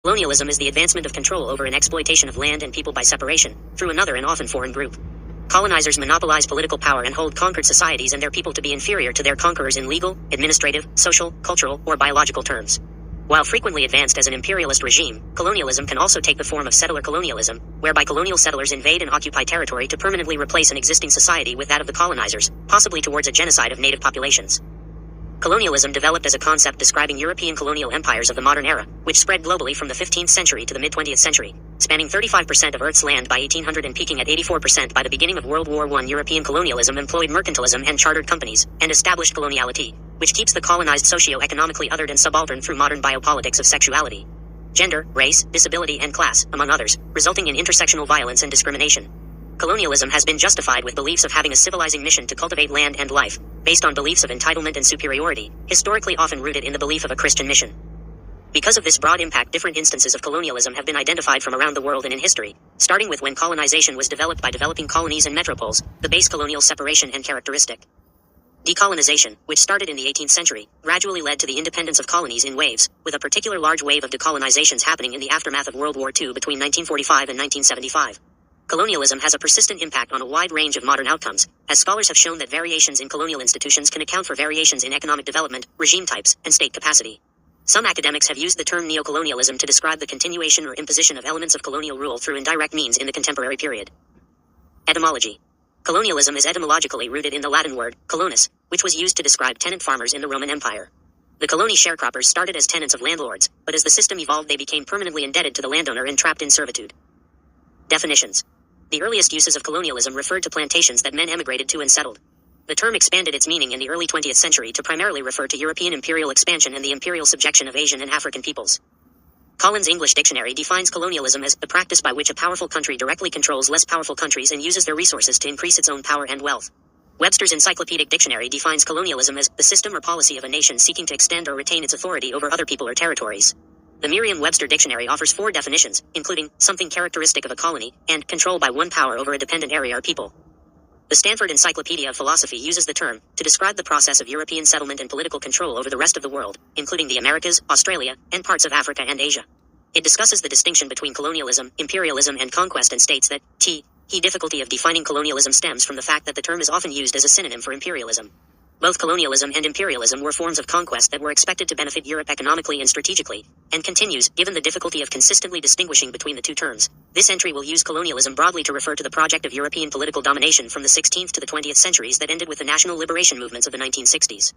Colonialism is the advancement of control over and exploitation of land and people by separation, through another and often foreign group. Colonizers monopolize political power and hold conquered societies and their people to be inferior to their conquerors in legal, administrative, social, cultural, or biological terms. While frequently advanced as an imperialist regime, colonialism can also take the form of settler colonialism, whereby colonial settlers invade and occupy territory to permanently replace an existing society with that of the colonizers, possibly towards a genocide of native populations. Colonialism developed as a concept describing European colonial empires of the modern era, which spread globally from the 15th century to the mid-20th century, spanning 35% of Earth's land by 1800 and peaking at 84% by the beginning of World War I. European colonialism employed mercantilism and chartered companies, and established coloniality, which keeps the colonized socio-economically othered and subaltern through modern biopolitics of sexuality, gender, race, disability, and class, among others, resulting in intersectional violence and discrimination. Colonialism has been justified with beliefs of having a civilizing mission to cultivate land and life, based on beliefs of entitlement and superiority, historically often rooted in the belief of a Christian mission. Because of this broad impact, different instances of colonialism have been identified from around the world and in history, starting with when colonization was developed by developing colonies and metropoles, the base colonial separation and characteristic. Decolonization, which started in the 18th century, gradually led to the independence of colonies in waves, with a particular large wave of decolonizations happening in the aftermath of World War II between 1945 and 1975. Colonialism has a persistent impact on a wide range of modern outcomes, as scholars have shown that variations in colonial institutions can account for variations in economic development, regime types, and state capacity. Some academics have used the term neocolonialism to describe the continuation or imposition of elements of colonial rule through indirect means in the contemporary period. Etymology. Colonialism is etymologically rooted in the Latin word, colonus, which was used to describe tenant farmers in the Roman Empire. The colony sharecroppers started as tenants of landlords, but as the system evolved they became permanently indebted to the landowner and trapped in servitude. Definitions. The earliest uses of colonialism referred to plantations that men emigrated to and settled. The term expanded its meaning in the early 20th century to primarily refer to European imperial expansion and the imperial subjection of Asian and African peoples. Collins English Dictionary defines colonialism as the practice by which a powerful country directly controls less powerful countries and uses their resources to increase its own power and wealth. Webster's Encyclopedic Dictionary defines colonialism as the system or policy of a nation seeking to extend or retain its authority over other people or territories. The Merriam-Webster Dictionary offers 4 definitions, including something characteristic of a colony, and control by one power over a dependent area or people. The Stanford Encyclopedia of Philosophy uses the term to describe the process of European settlement and political control over the rest of the world, including the Americas, Australia, and parts of Africa and Asia. It discusses the distinction between colonialism, imperialism, and conquest and states that the difficulty of defining colonialism stems from the fact that the term is often used as a synonym for imperialism. Both colonialism and imperialism were forms of conquest that were expected to benefit Europe economically and strategically, and continues, given the difficulty of consistently distinguishing between the two terms. This entry will use colonialism broadly to refer to the project of European political domination from the 16th to the 20th centuries that ended with the national liberation movements of the 1960s.